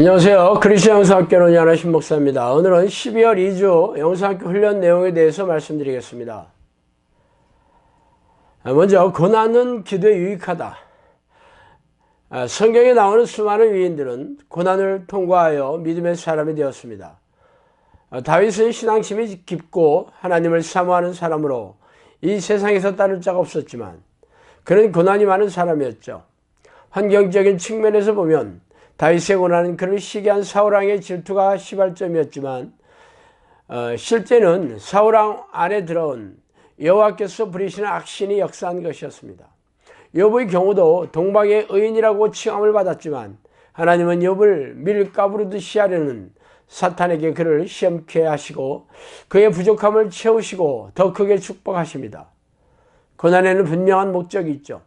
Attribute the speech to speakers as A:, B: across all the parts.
A: 안녕하세요. 크리스천 영상학교는 연하신 목사입니다. 오늘은 12월 2주 영상학교 훈련 내용에 대해서 말씀드리겠습니다. 먼저 고난은 기도에 유익하다. 성경에 나오는 수많은 위인들은 고난을 통과하여 믿음의 사람이 되었습니다. 다윗은 신앙심이 깊고 하나님을 사모하는 사람으로 이 세상에서 따를 자가 없었지만 그는 고난이 많은 사람이었죠. 환경적인 측면에서 보면 다윗의 고난은 그를 시기한 사울왕의 질투가 시발점이었지만 실제는 사울왕 안에 들어온 여호와께서 부리시는 악신이 역사한 것이었습니다. 욥의 경우도 동방의 의인이라고 칭함을 받았지만 하나님은 욥을 밀가부르듯이 하려는 사탄에게 그를 시험케 하시고 그의 부족함을 채우시고 더 크게 축복하십니다. 고난에는 분명한 목적이 있죠.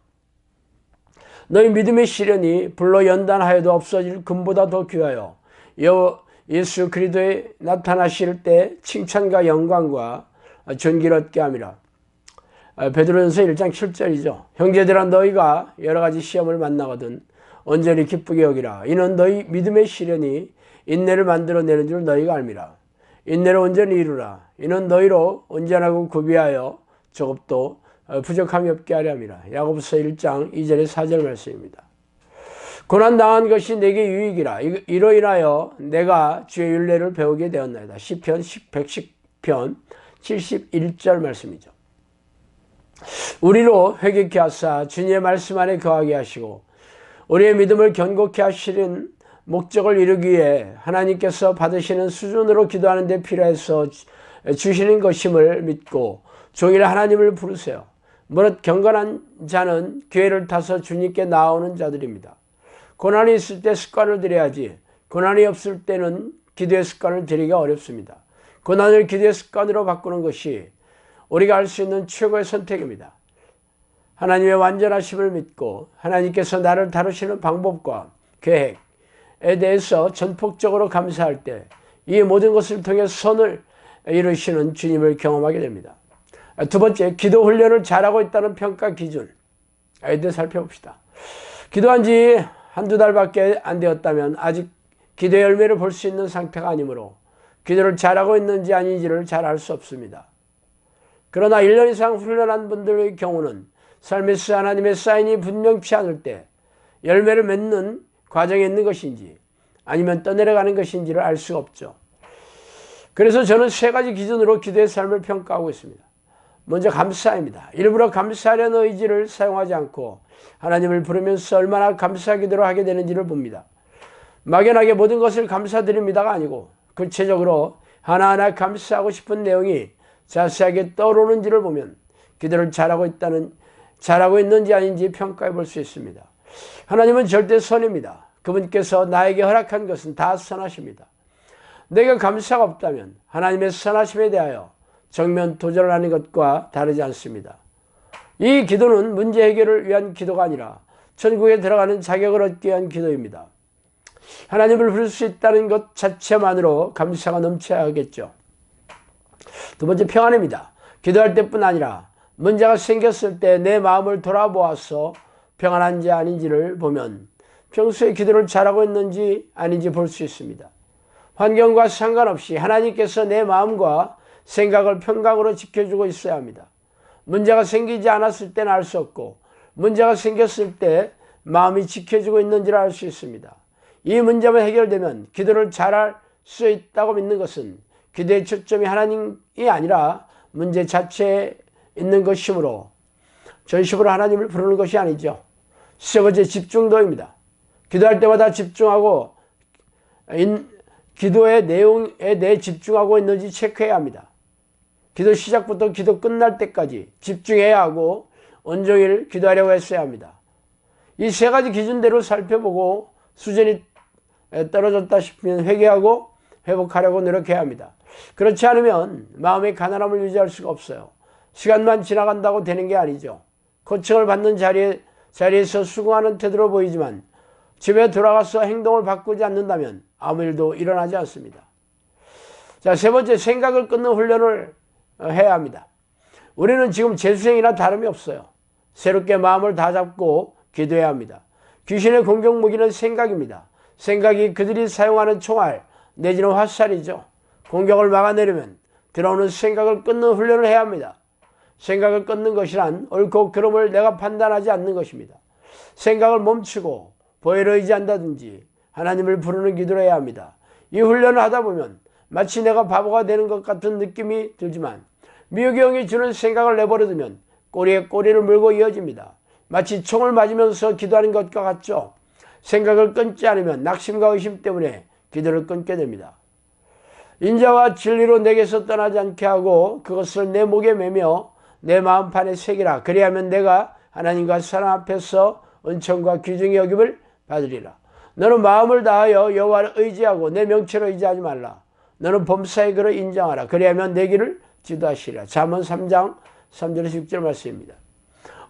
A: 너희 믿음의 시련이 불로 연단하여도 없어질 금보다 더 귀하여 예수 그리스도에 나타나실 때 칭찬과 영광과 존귀를 얻게 함이라. 베드로전서 1장 7절이죠. 형제들아 너희가 여러 가지 시험을 만나거든 온전히 기쁘게 여기라. 이는 너희 믿음의 시련이 인내를 만들어내는 줄 너희가 알미라. 인내를 온전히 이루라. 이는 너희로 온전하고 구비하여 조금도 부족함이 없게 하려 함이라. 야고보서 1장 2절에 4절 말씀입니다. 고난당한 것이 내게 유익이라. 이로 인하여 내가 주의 율례를 배우게 되었나이다. 시편 110편 71절 말씀이죠. 우리로 회개케 하사 주님의 말씀 안에 거하게 하시고 우리의 믿음을 견고케 하시는 목적을 이루기 위해 하나님께서 받으시는 수준으로 기도하는 데 필요해서 주시는 것임을 믿고 종일 하나님을 부르세요. 무릇 경건한 자는 기회를 타서 주님께 나오는 자들입니다. 고난이 있을 때 습관을 들여야지 고난이 없을 때는 기도의 습관을 들이기가 어렵습니다. 고난을 기도의 습관으로 바꾸는 것이 우리가 할 수 있는 최고의 선택입니다. 하나님의 완전하심을 믿고 하나님께서 나를 다루시는 방법과 계획에 대해서 전폭적으로 감사할 때 이 모든 것을 통해 선을 이루시는 주님을 경험하게 됩니다. 두 번째, 기도 훈련을 잘하고 있다는 평가 기준. 이들 살펴봅시다. 기도한 지 한두 달밖에 안 되었다면 아직 기도의 열매를 볼 수 있는 상태가 아니므로 기도를 잘하고 있는지 아닌지를 잘 알 수 없습니다. 그러나 1년 이상 훈련한 분들의 경우는 삶에서 하나님의 사인이 분명치 않을 때 열매를 맺는 과정에 있는 것인지 아니면 떠내려가는 것인지를 알 수가 없죠. 그래서 저는 세 가지 기준으로 기도의 삶을 평가하고 있습니다. 먼저 감사입니다. 일부러 감사하려는 의지를 사용하지 않고 하나님을 부르면서 얼마나 감사 기도를 하게 되는지를 봅니다. 막연하게 모든 것을 감사드립니다가 아니고 구체적으로 하나하나 감사하고 싶은 내용이 자세하게 떠오르는지를 보면 기도를 잘하고 있는지 아닌지 평가해 볼 수 있습니다. 하나님은 절대 선입니다. 그분께서 나에게 허락한 것은 다 선하십니다. 내가 감사가 없다면 하나님의 선하심에 대하여 정면 도전을 하는 것과 다르지 않습니다. 이 기도는 문제 해결을 위한 기도가 아니라 천국에 들어가는 자격을 얻기 위한 기도입니다. 하나님을 부를 수 있다는 것 자체만으로 감사가 넘쳐야 하겠죠. 두 번째, 평안입니다. 기도할 때뿐 아니라 문제가 생겼을 때 내 마음을 돌아보아서 평안한지 아닌지를 보면 평소에 기도를 잘하고 있는지 아닌지 볼 수 있습니다. 환경과 상관없이 하나님께서 내 마음과 생각을 평강으로 지켜주고 있어야 합니다. 문제가 생기지 않았을 때는 알 수 없고 문제가 생겼을 때 마음이 지켜주고 있는지를 알 수 있습니다. 이 문제만 해결되면 기도를 잘할 수 있다고 믿는 것은 기도의 초점이 하나님이 아니라 문제 자체에 있는 것이므로 전식으로 하나님을 부르는 것이 아니죠. 세 번째, 집중도입니다. 기도할 때마다 집중하고 기도의 내용에 대해 집중하고 있는지 체크해야 합니다. 기도 시작부터 기도 끝날 때까지 집중해야 하고 온종일 기도하려고 했어야 합니다. 이 세 가지 기준대로 살펴보고 수준이 떨어졌다 싶으면 회개하고 회복하려고 노력해야 합니다. 그렇지 않으면 마음의 가난함을 유지할 수가 없어요. 시간만 지나간다고 되는 게 아니죠. 코칭을 받는 자리에서 수긍하는 태도로 보이지만 집에 돌아가서 행동을 바꾸지 않는다면 아무 일도 일어나지 않습니다. 자, 세 번째, 생각을 끊는 훈련을 해야 합니다. 우리는 지금 재수생이나 다름이 없어요. 새롭게 마음을 다잡고 기도해야 합니다. 귀신의 공격 무기는 생각입니다. 생각이 그들이 사용하는 총알 내지는 화살이죠. 공격을 막아내려면 들어오는 생각을 끊는 훈련을 해야 합니다. 생각을 끊는 것이란 옳고 그름을 내가 판단하지 않는 것입니다. 생각을 멈추고 보혈을 의지한다든지 하나님을 부르는 기도를 해야 합니다. 이 훈련을 하다 보면 마치 내가 바보가 되는 것 같은 느낌이 들지만 미혹의 영이 주는 생각을 내버려두면 꼬리에 꼬리를 물고 이어집니다. 마치 총을 맞으면서 기도하는 것과 같죠. 생각을 끊지 않으면 낙심과 의심 때문에 기도를 끊게 됩니다. 인자와 진리로 내게서 떠나지 않게 하고 그것을 내 목에 매며 내 마음판에 새기라. 그리하면 내가 하나님과 사람 앞에서 은총과 귀중의 여김을 받으리라. 너는 마음을 다하여 여호와를 의지하고 내 명체로 의지하지 말라. 너는 범사의 그를 인정하라. 그리하면 내 길을 지도하시리라. 잠언 3장 3절에서 6절 말씀입니다.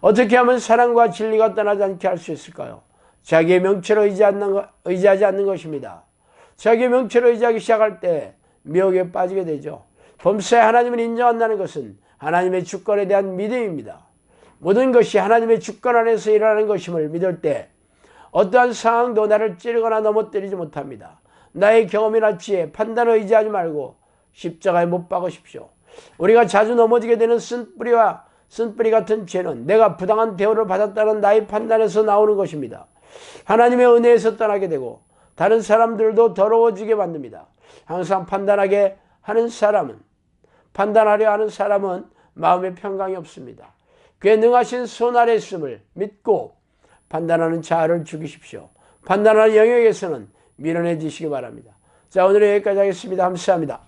A: 어떻게 하면 사랑과 진리가 떠나지 않게 할 수 있을까요? 자기의 명체로 의지하지 않는 것입니다. 자기의 명체로 의지하기 시작할 때 미혹에 빠지게 되죠. 범사에 하나님을 인정한다는 것은 하나님의 주권에 대한 믿음입니다. 모든 것이 하나님의 주권 안에서 일어나는 것임을 믿을 때 어떠한 상황도 나를 찌르거나 넘어뜨리지 못합니다. 나의 경험이나 지혜, 판단을 의지하지 말고 십자가에 못 박으십시오. 우리가 자주 넘어지게 되는 쓴뿌리 같은 죄는 내가 부당한 대우를 받았다는 나의 판단에서 나오는 것입니다. 하나님의 은혜에서 떠나게 되고 다른 사람들도 더러워지게 만듭니다. 항상 판단하려 하는 사람은 마음에 평강이 없습니다. 그의 능하신 손 아래 있음을 믿고 판단하는 자아를 죽이십시오. 판단하는 영역에서는 밀어내주시기 바랍니다. 자, 오늘은 여기까지 하겠습니다. 감사합니다.